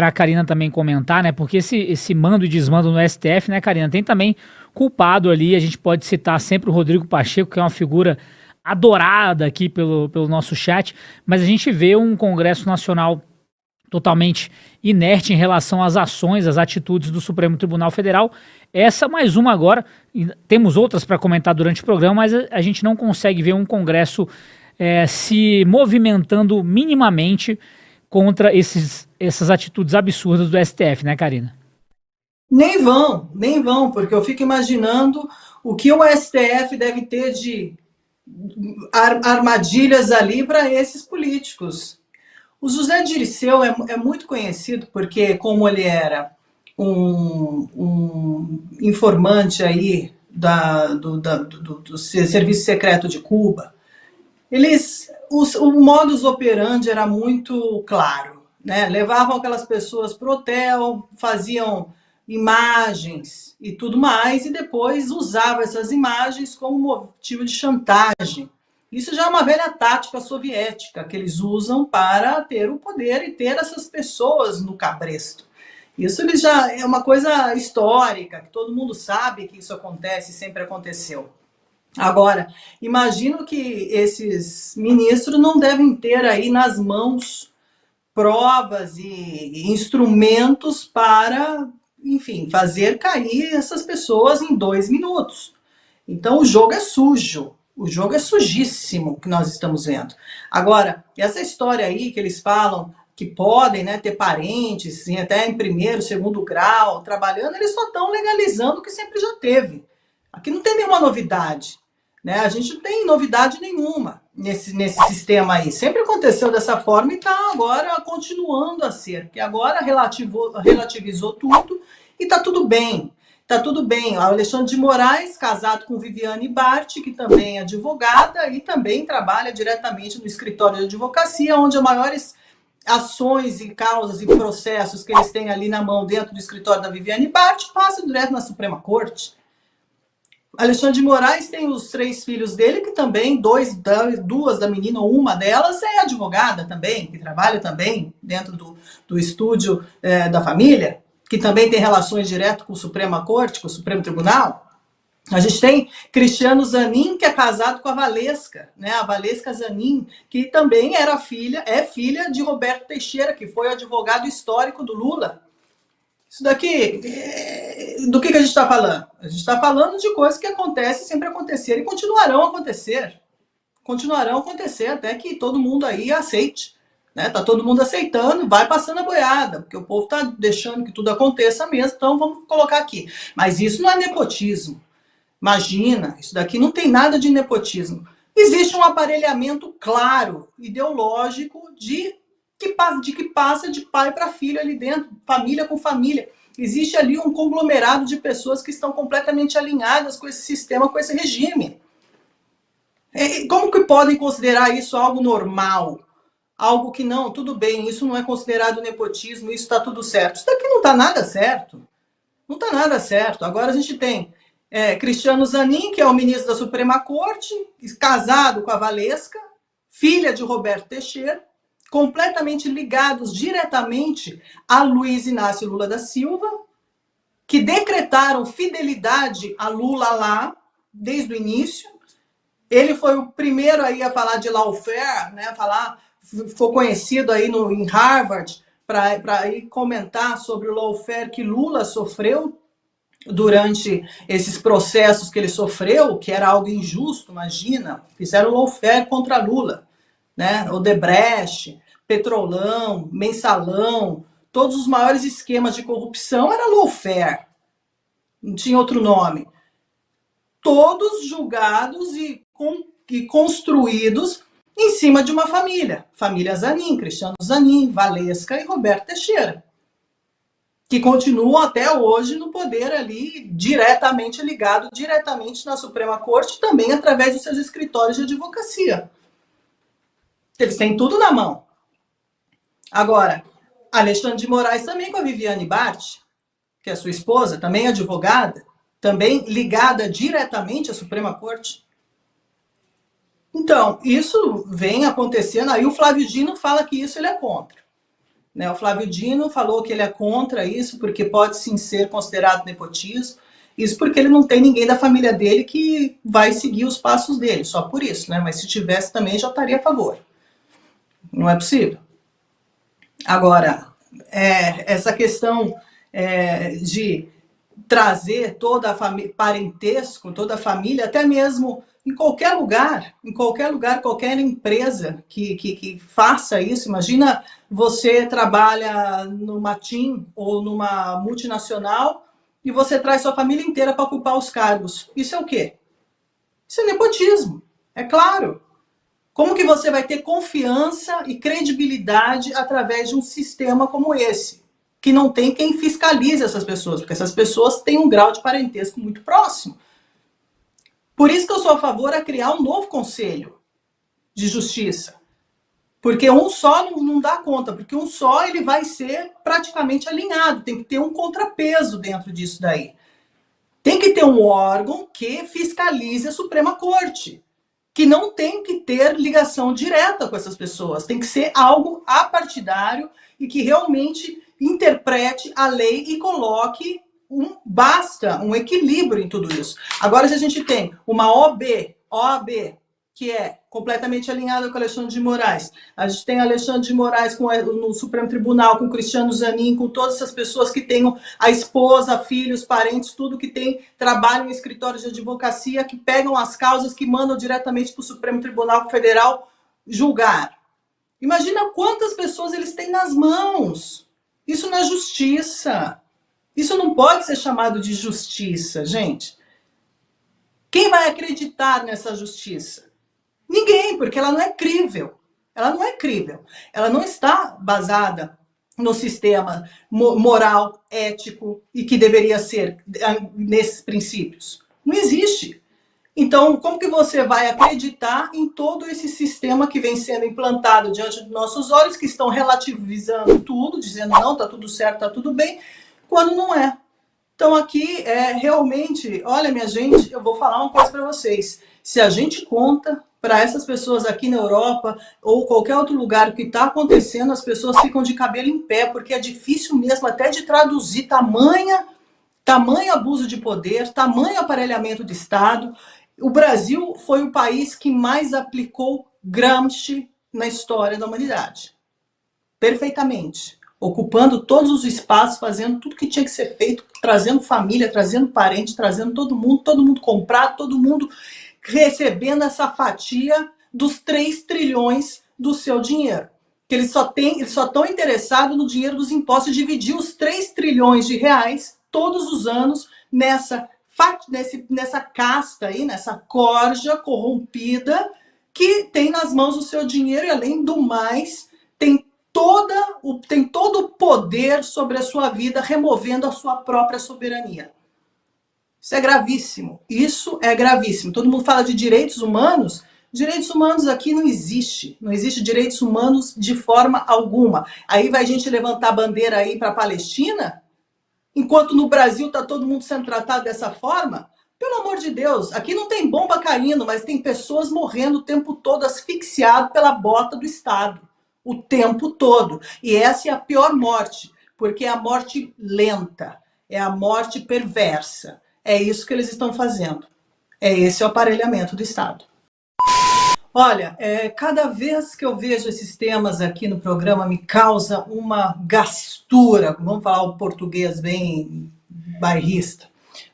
a Karina também comentar, né? Porque esse mando e desmando no STF, né, Karina, tem também culpado ali. A gente pode citar sempre o Rodrigo Pacheco, que é uma figura adorada aqui pelo nosso chat, mas a gente vê um Congresso Nacional totalmente inerte em relação às ações, às atitudes do Supremo Tribunal Federal. Essa mais uma agora, temos outras para comentar durante o programa, mas a gente não consegue ver um Congresso se movimentando minimamente contra essas atitudes absurdas do STF, né, Karina? Nem vão, porque eu fico imaginando o que o STF deve ter de armadilhas ali para esses políticos. O José Dirceu é muito conhecido porque, como ele era um informante aí do Serviço Secreto de Cuba, o modus operandi era muito claro, né? Levavam aquelas pessoas para o hotel, faziam imagens e tudo mais, e depois usavam essas imagens como motivo de chantagem. Isso já é uma velha tática soviética que eles usam para ter o poder e ter essas pessoas no cabresto. Isso eles já é uma coisa histórica, que todo mundo sabe que isso acontece, sempre aconteceu. Agora, imagino que esses ministros não devem ter aí nas mãos provas e instrumentos para, enfim, fazer cair essas pessoas em 2 minutos. Então, o jogo é sujo. O jogo é sujíssimo que nós estamos vendo. Agora, essa história aí que eles falam que podem, né, ter parentes, sim, até em primeiro, segundo grau, trabalhando, eles só estão legalizando o que sempre já teve. Aqui não tem nenhuma novidade, né? A gente não tem novidade nenhuma nesse sistema aí. Sempre aconteceu dessa forma e está agora continuando a ser, porque agora relativizou tudo e está tudo bem. Tá tudo bem. O Alexandre de Moraes, casado com Viviane Bart, que também é advogada e também trabalha diretamente no escritório de advocacia, onde as maiores ações e causas e processos que eles têm ali na mão dentro do escritório da Viviane Bart passam direto na Suprema Corte. Alexandre de Moraes tem os 3 filhos dele, que também, duas da menina, uma delas é advogada também, que trabalha também dentro do estúdio da família, que também tem relações direto com a Suprema Corte, com o Supremo Tribunal. A gente tem Cristiano Zanin, que é casado com a Valesca, né? A Valesca Zanin, que também é filha de Roberto Teixeira, que foi advogado histórico do Lula. Isso daqui, do que a gente está falando? A gente está falando de coisas que acontecem, sempre aconteceram e continuarão a acontecer. Continuarão a acontecer até que todo mundo aí aceite. Né? Tá todo mundo aceitando, vai passando a boiada, porque o povo está deixando que tudo aconteça mesmo, então vamos colocar aqui. Mas isso não é nepotismo. Imagina, isso daqui não tem nada de nepotismo. Existe um aparelhamento claro, ideológico, de que passa de pai para filho ali dentro, família com família. Existe ali um conglomerado de pessoas que estão completamente alinhadas com esse sistema, com esse regime. Como que podem considerar isso algo normal? Algo que não, tudo bem, isso não é considerado nepotismo, isso está tudo certo. Isso daqui não está nada certo. Não está nada certo. Agora a gente tem Cristiano Zanin, que é o ministro da Suprema Corte, casado com a Valesca, filha de Roberto Teixeira, completamente ligados diretamente a Luiz Inácio Lula da Silva, que decretaram fidelidade a Lula lá, desde o início. Ele foi o primeiro aí a falar de lawfare, né? Foi conhecido aí em Harvard para ir comentar sobre o lawfare que Lula sofreu durante esses processos que ele sofreu, que era algo injusto, imagina, fizeram lawfare contra Lula, né? Odebrecht, Petrolão, Mensalão, todos os maiores esquemas de corrupção era lawfare, não tinha outro nome. Todos julgados e construídos em cima de uma família. Família Zanin, Cristiano Zanin, Valesca e Roberto Teixeira, que continuam até hoje no poder ali, diretamente ligado, diretamente na Suprema Corte, também através dos seus escritórios de advocacia. Eles têm tudo na mão. Agora, Alexandre de Moraes também com a Viviane Bart, que é sua esposa, também advogada, também ligada diretamente à Suprema Corte. Então, isso vem acontecendo, aí o Flávio Dino fala que isso ele é contra. né? O Flávio Dino falou que ele é contra isso, porque pode sim ser considerado nepotismo. Isso porque ele não tem ninguém da família dele que vai seguir os passos dele, só por isso, né? Mas se tivesse também, já estaria a favor. Não é possível. Agora, essa questão de trazer toda a família, parentesco, toda a família, até mesmo em qualquer lugar, qualquer empresa que faça isso. Imagina você trabalha numa TIM ou numa multinacional e você traz sua família inteira para ocupar os cargos. Isso é o quê? Isso é nepotismo, é claro. Como que você vai ter confiança e credibilidade através de um sistema como esse, que não tem quem fiscalize essas pessoas, porque essas pessoas têm um grau de parentesco muito próximo. Por isso que eu sou a favor de criar um novo conselho de justiça, porque um só não dá conta, porque um só ele vai ser praticamente alinhado, tem que ter um contrapeso dentro disso daí. Tem que ter um órgão que fiscalize a Suprema Corte, que não tem que ter ligação direta com essas pessoas, tem que ser algo apartidário e que realmente interprete a lei e coloque um equilíbrio em tudo isso. Agora, se a gente tem uma OAB, que é completamente alinhada com Alexandre de Moraes, a gente tem Alexandre de Moraes no Supremo Tribunal, com Cristiano Zanin, com todas essas pessoas que tenham a esposa, filhos, parentes, tudo que tem trabalho em escritórios de advocacia, que pegam as causas, que mandam diretamente para o Supremo Tribunal Federal julgar. Imagina quantas pessoas eles têm nas mãos. Isso não é justiça. Isso não pode ser chamado de justiça, gente. Quem vai acreditar nessa justiça? Ninguém, porque ela não é crível. Ela não é crível. Ela não está basada no sistema moral, ético e que deveria ser nesses princípios. Não existe. Então, como que você vai acreditar em todo esse sistema que vem sendo implantado diante dos nossos olhos, que estão relativizando tudo, dizendo não, tá tudo certo, tá tudo bem, quando não é? Então aqui realmente, olha minha gente, eu vou falar uma coisa para vocês. Se a gente conta para essas pessoas aqui na Europa ou qualquer outro lugar o que está acontecendo, as pessoas ficam de cabelo em pé, porque é difícil mesmo até de traduzir tamanho abuso de poder, tamanho aparelhamento de Estado. O Brasil foi o país que mais aplicou Gramsci na história da humanidade. Perfeitamente. Ocupando todos os espaços, fazendo tudo que tinha que ser feito, trazendo família, trazendo parente, trazendo todo mundo comprado, todo mundo recebendo essa fatia dos 3 trilhões do seu dinheiro. Que eles só estão interessados no dinheiro dos impostos, dividir os 3 trilhões de reais todos os anos nessa casta aí, nessa corja corrompida que tem nas mãos o seu dinheiro e, além do mais, tem todo o poder sobre a sua vida, removendo a sua própria soberania. Isso é gravíssimo. Isso é gravíssimo. Todo mundo fala de direitos humanos. Direitos humanos aqui não existe. Não existe direitos humanos de forma alguma. Aí vai a gente levantar a bandeira aí para a Palestina, enquanto no Brasil está todo mundo sendo tratado dessa forma. Pelo amor de Deus, aqui não tem bomba caindo, mas tem pessoas morrendo o tempo todo, asfixiado pela bota do Estado. O tempo todo. E essa é a pior morte, porque é a morte lenta, é a morte perversa. É isso que eles estão fazendo. Esse é o aparelhamento do Estado. Olha, cada vez que eu vejo esses temas aqui no programa, me causa uma gastura, vamos falar o português bem bairrista,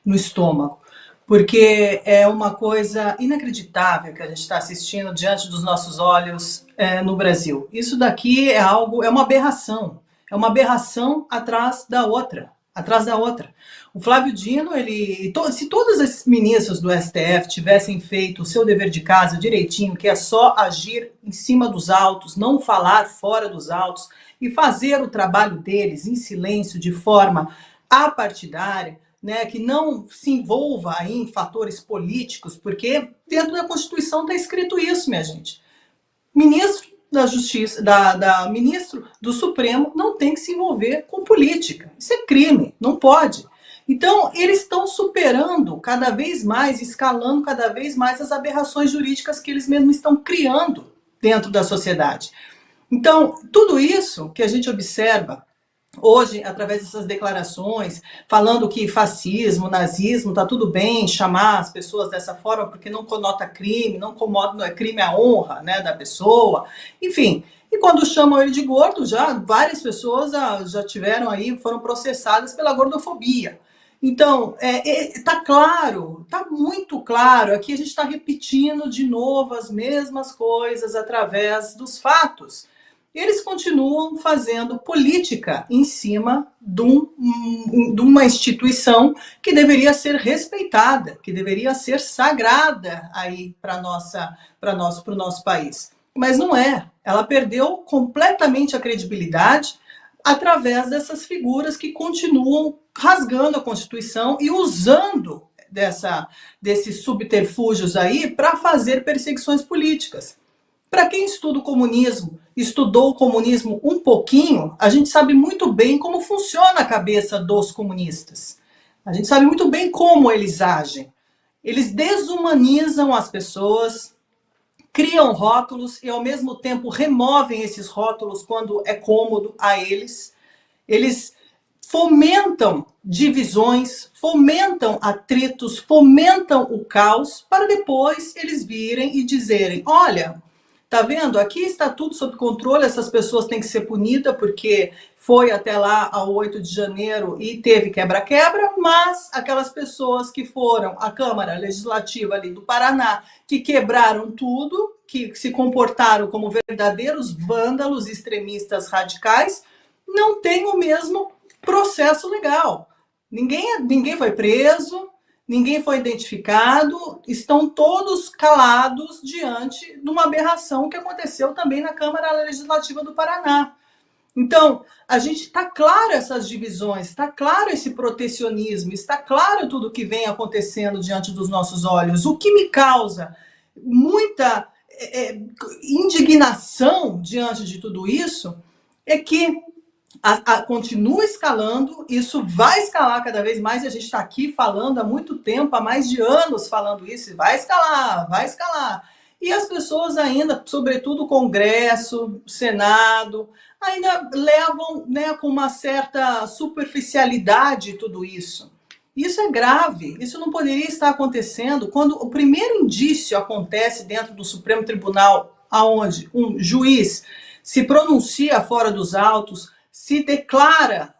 no estômago. Porque é uma coisa inacreditável que a gente está assistindo diante dos nossos olhos no Brasil. Isso daqui é uma aberração. É uma aberração atrás da outra. O Flávio Dino, se todos esses ministros do STF tivessem feito o seu dever de casa direitinho, que é só agir em cima dos autos, não falar fora dos autos e fazer o trabalho deles em silêncio, de forma apartidária, né, que não se envolva aí em fatores políticos, porque dentro da Constituição está escrito isso, minha gente. Ministro da Justiça, ministro do Supremo não tem que se envolver com política. Isso é crime, não pode. Então, eles estão superando cada vez mais, escalando cada vez mais as aberrações jurídicas que eles mesmos estão criando dentro da sociedade. Então, tudo isso que a gente observa hoje, através dessas declarações, falando que fascismo, nazismo, tá tudo bem chamar as pessoas dessa forma, porque não conota crime, não conota crime à honra, né, da pessoa, enfim. E quando chamam ele de gordo, já várias pessoas já tiveram aí, foram processadas pela gordofobia. Então, tá claro, tá muito claro. Aqui a gente está repetindo de novo as mesmas coisas através dos fatos. Eles continuam fazendo política em cima de uma instituição que deveria ser respeitada, que deveria ser sagrada aí para o nosso país. Mas não é. Ela perdeu completamente a credibilidade através dessas figuras que continuam rasgando a Constituição e usando desses subterfúgios aí para fazer perseguições políticas. Para quem estuda o comunismo, estudou o comunismo um pouquinho, a gente sabe muito bem como funciona a cabeça dos comunistas. A gente sabe muito bem como eles agem. Eles desumanizam as pessoas, criam rótulos e, ao mesmo tempo, removem esses rótulos quando é cômodo a eles. Eles fomentam divisões, fomentam atritos, fomentam o caos, para depois eles virem e dizerem: olha, tá vendo? Aqui está tudo sob controle, essas pessoas têm que ser punidas porque foi até lá ao 8 de janeiro e teve quebra-quebra, mas aquelas pessoas que foram à Câmara Legislativa ali do Paraná, que quebraram tudo, que se comportaram como verdadeiros vândalos extremistas radicais, não têm o mesmo processo legal. Ninguém foi preso, ninguém foi identificado, estão todos calados diante de uma aberração que aconteceu também na Câmara Legislativa do Paraná. Então, a gente está claro essas divisões, está claro esse protecionismo, está claro tudo o que vem acontecendo diante dos nossos olhos. O que me causa muita indignação diante de tudo isso é que continua escalando, isso vai escalar cada vez mais, e a gente está aqui falando há muito tempo, há mais de anos falando isso, vai escalar, vai escalar. E as pessoas ainda, sobretudo o Congresso, o Senado, ainda levam, né, com uma certa superficialidade tudo isso. Isso é grave, isso não poderia estar acontecendo quando o primeiro indício acontece dentro do Supremo Tribunal, aonde um juiz se pronuncia fora dos autos, se declara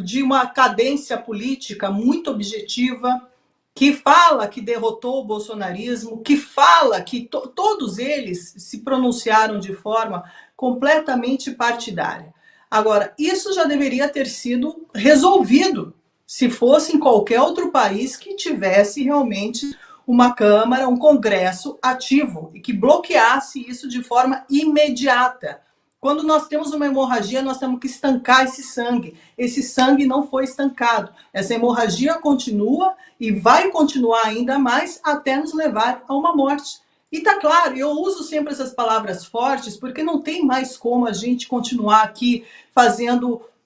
de uma cadência política muito objetiva, que fala que derrotou o bolsonarismo, que fala que todos eles se pronunciaram de forma completamente partidária. Agora, isso já deveria ter sido resolvido se fosse em qualquer outro país que tivesse realmente uma Câmara, um Congresso ativo e que bloqueasse isso de forma imediata. Quando nós temos uma hemorragia, nós temos que estancar esse sangue. Esse sangue não foi estancado. Essa hemorragia continua e vai continuar ainda mais até nos levar a uma morte. E tá claro, eu uso sempre essas palavras fortes porque não tem mais como a gente continuar aqui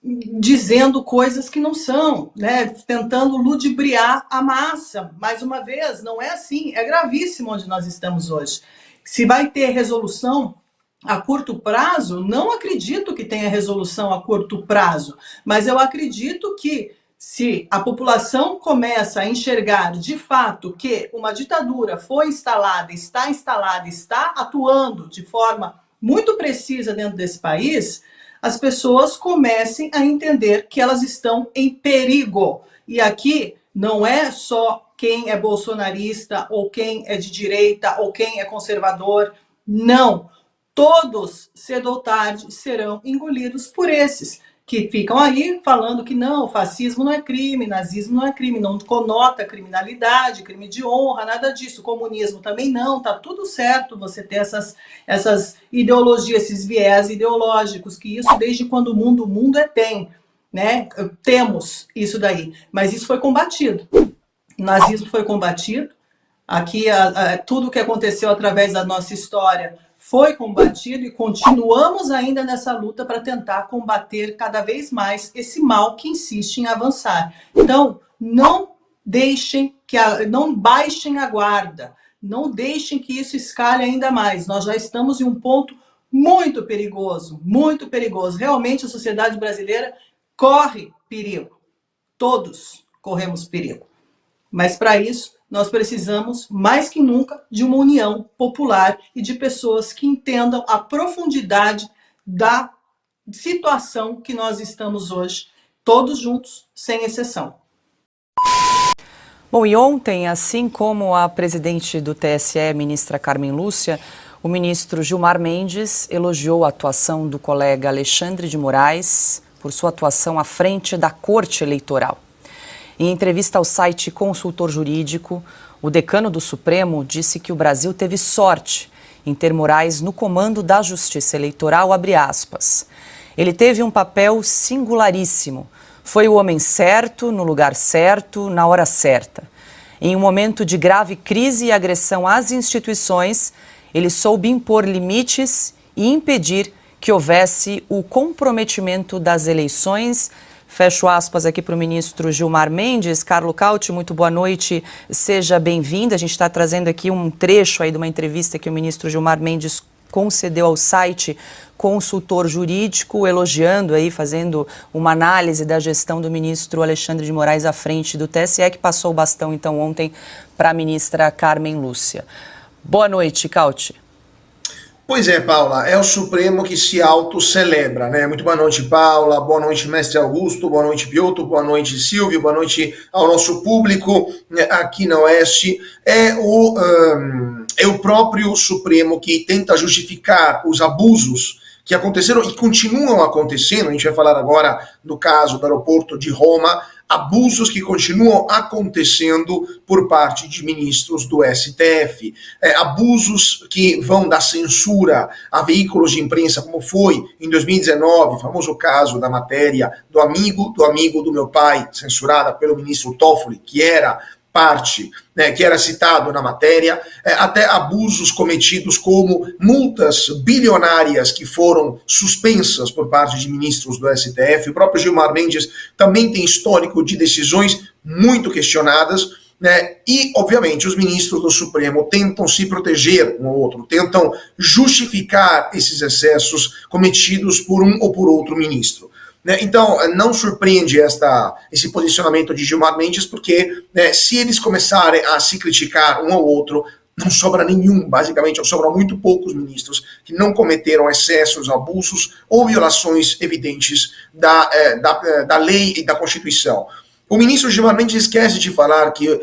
dizendo coisas que não são, né? Tentando ludibriar a massa. Mais uma vez, não é assim. É gravíssimo onde nós estamos hoje. Se vai ter resolução a curto prazo, não acredito que tenha resolução a curto prazo, mas eu acredito que se a população começa a enxergar de fato que uma ditadura foi instalada, está atuando de forma muito precisa dentro desse país, as pessoas comecem a entender que elas estão em perigo. E aqui não é só quem é bolsonarista, ou quem é de direita, ou quem é conservador, não. Todos, cedo ou tarde, serão engolidos por esses que ficam aí falando que não, fascismo não é crime, nazismo não é crime, não conota criminalidade, crime de honra, nada disso. Comunismo também não, tá tudo certo você ter essas ideologias, esses viés ideológicos, que isso desde quando o mundo tem, né? Temos isso daí, mas isso foi combatido. O nazismo foi combatido, aqui tudo que aconteceu através da nossa história foi combatido e continuamos ainda nessa luta para tentar combater cada vez mais esse mal que insiste em avançar. Então, não baixem a guarda, não deixem que isso escale ainda mais. Nós já estamos em um ponto muito perigoso, muito perigoso. Realmente a sociedade brasileira corre perigo. Todos corremos perigo. Mas para isso, nós precisamos, mais que nunca, de uma união popular e de pessoas que entendam a profundidade da situação que nós estamos hoje, todos juntos, sem exceção. Bom, e ontem, assim como a presidente do TSE, ministra Carmen Lúcia, o ministro Gilmar Mendes elogiou a atuação do colega Alexandre de Moraes por sua atuação à frente da Corte Eleitoral. Em entrevista ao site Consultor Jurídico, o decano do Supremo disse que o Brasil teve sorte em ter Moraes no comando da Justiça Eleitoral, abre aspas. Ele teve um papel singularíssimo. Foi o homem certo, no lugar certo, na hora certa. Em um momento de grave crise e agressão às instituições, ele soube impor limites e impedir que houvesse o comprometimento das eleições. Fecho aspas aqui para o ministro Gilmar Mendes. Carlo Cauti, muito boa noite, seja bem-vindo. A gente está trazendo aqui um trecho aí de uma entrevista que o ministro Gilmar Mendes concedeu ao site Consultor Jurídico, elogiando aí, fazendo uma análise da gestão do ministro Alexandre de Moraes à frente do TSE, que passou o bastão então ontem para a ministra Carmen Lúcia. Boa noite, Cauti. Pois é, Paula, é o Supremo que se autocelebra, né? Muito boa noite, Paula, boa noite, mestre Augusto, boa noite, Piotr, boa noite, Silvio, boa noite ao nosso público aqui na Oeste. É o próprio Supremo que tenta justificar os abusos que aconteceram e continuam acontecendo. A gente vai falar agora do caso do aeroporto de Roma, abusos que continuam acontecendo por parte de ministros do STF, abusos que vão da censura a veículos de imprensa, como foi em 2019, o famoso caso da matéria do amigo do meu pai, censurada pelo ministro Toffoli, que era parte, né, que era citado na matéria, até abusos cometidos como multas bilionárias que foram suspensas por parte de ministros do STF. O próprio Gilmar Mendes também tem histórico de decisões muito questionadas, né, e, obviamente, os ministros do Supremo tentam se proteger um ao outro, tentam justificar esses excessos cometidos por um ou por outro ministro. Então, não surpreende esse posicionamento de Gilmar Mendes, porque se eles começarem a se criticar um ao outro, não sobra nenhum, basicamente, ou sobram muito poucos ministros que não cometeram excessos, abusos ou violações evidentes da lei e da Constituição. O ministro Gilmar Mendes esquece de falar que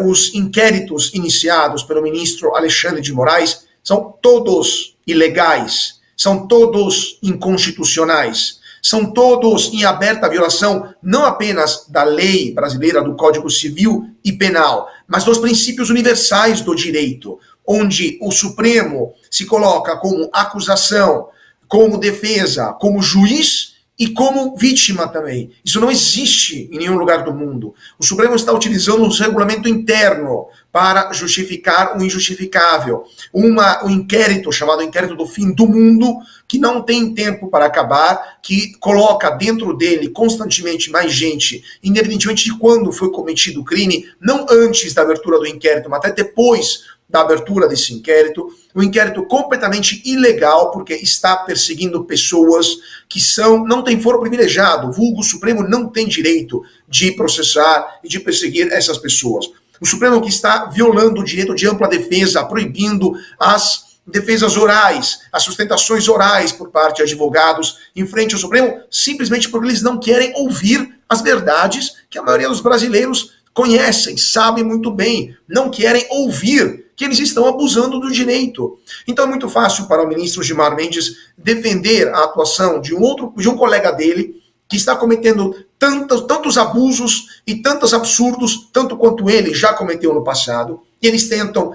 os inquéritos iniciados pelo ministro Alexandre de Moraes são todos ilegais, são todos inconstitucionais. São todos em aberta violação não apenas da lei brasileira, do Código Civil e Penal, mas dos princípios universais do direito, onde o Supremo se coloca como acusação, como defesa, como juiz e como vítima também. Isso não existe em nenhum lugar do mundo. O Supremo está utilizando um regulamento interno para justificar o injustificável. Um inquérito chamado Inquérito do Fim do Mundo, que não tem tempo para acabar, que coloca dentro dele constantemente mais gente, independentemente de quando foi cometido o crime, não antes da abertura do inquérito, mas até depois da abertura desse inquérito, um inquérito completamente ilegal, porque está perseguindo pessoas que não têm foro privilegiado. O vulgo Supremo não tem direito de processar e de perseguir essas pessoas. O Supremo que está violando o direito de ampla defesa, proibindo as defesas orais, as sustentações orais por parte de advogados em frente ao Supremo, simplesmente porque eles não querem ouvir as verdades que a maioria dos brasileiros conhecem, sabem muito bem, não querem ouvir que eles estão abusando do direito. Então é muito fácil para o ministro Gilmar Mendes defender a atuação de um colega dele que está cometendo tantos abusos e tantos absurdos, tanto quanto ele já cometeu no passado, e eles tentam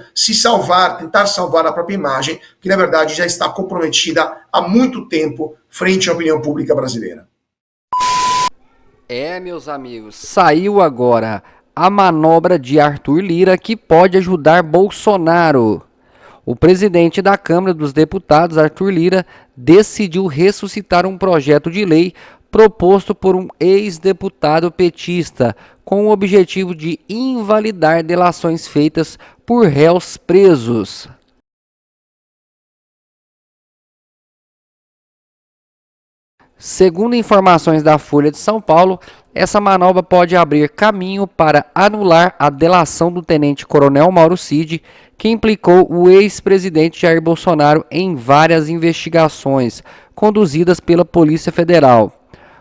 tentar salvar a própria imagem, que na verdade já está comprometida há muito tempo frente à opinião pública brasileira. Meus amigos, saiu agora a manobra de Arthur Lira que pode ajudar Bolsonaro. O presidente da Câmara dos Deputados, Arthur Lira, decidiu ressuscitar um projeto de lei proposto por um ex-deputado petista, com o objetivo de invalidar delações feitas por réus presos. Segundo informações da Folha de São Paulo, essa manobra pode abrir caminho para anular a delação do tenente-coronel Mauro Cid, que implicou o ex-presidente Jair Bolsonaro em várias investigações conduzidas pela Polícia Federal.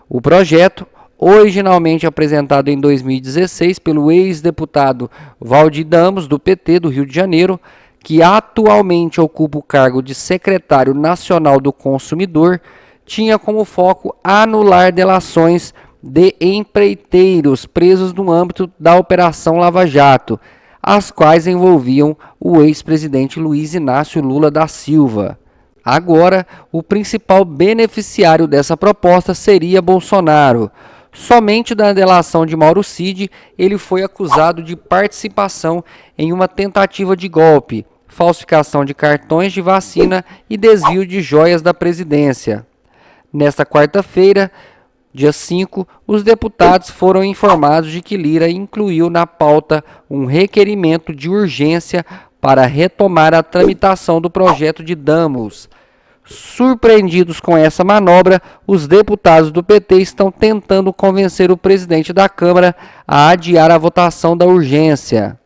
O projeto, originalmente apresentado em 2016 pelo ex-deputado Valdir Damos, do PT do Rio de Janeiro, que atualmente ocupa o cargo de secretário nacional do consumidor, tinha como foco anular delações de empreiteiros presos no âmbito da Operação Lava Jato, as quais envolviam o ex-presidente Luiz Inácio Lula da Silva. Agora, o principal beneficiário dessa proposta seria Bolsonaro. Somente da delação de Mauro Cid, ele foi acusado de participação em uma tentativa de golpe, falsificação de cartões de vacina e desvio de joias da presidência. Nesta quarta-feira, dia 5, os deputados foram informados de que Lira incluiu na pauta um requerimento de urgência para retomar a tramitação do projeto de Damos. Surpreendidos com essa manobra, os deputados do PT estão tentando convencer o presidente da Câmara a adiar a votação da urgência.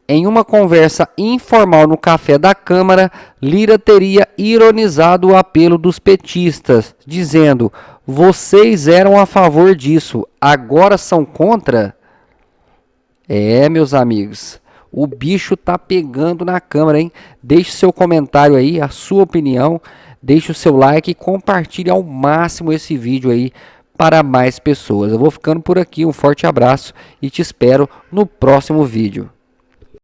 Em uma conversa informal no café da Câmara, Lira teria ironizado o apelo dos petistas, dizendo: "Vocês eram a favor disso, agora são contra?" Meus amigos, o bicho tá pegando na Câmara, hein? Deixe seu comentário aí, a sua opinião, deixe o seu like e compartilhe ao máximo esse vídeo aí para mais pessoas. Eu vou ficando por aqui, um forte abraço e te espero no próximo vídeo.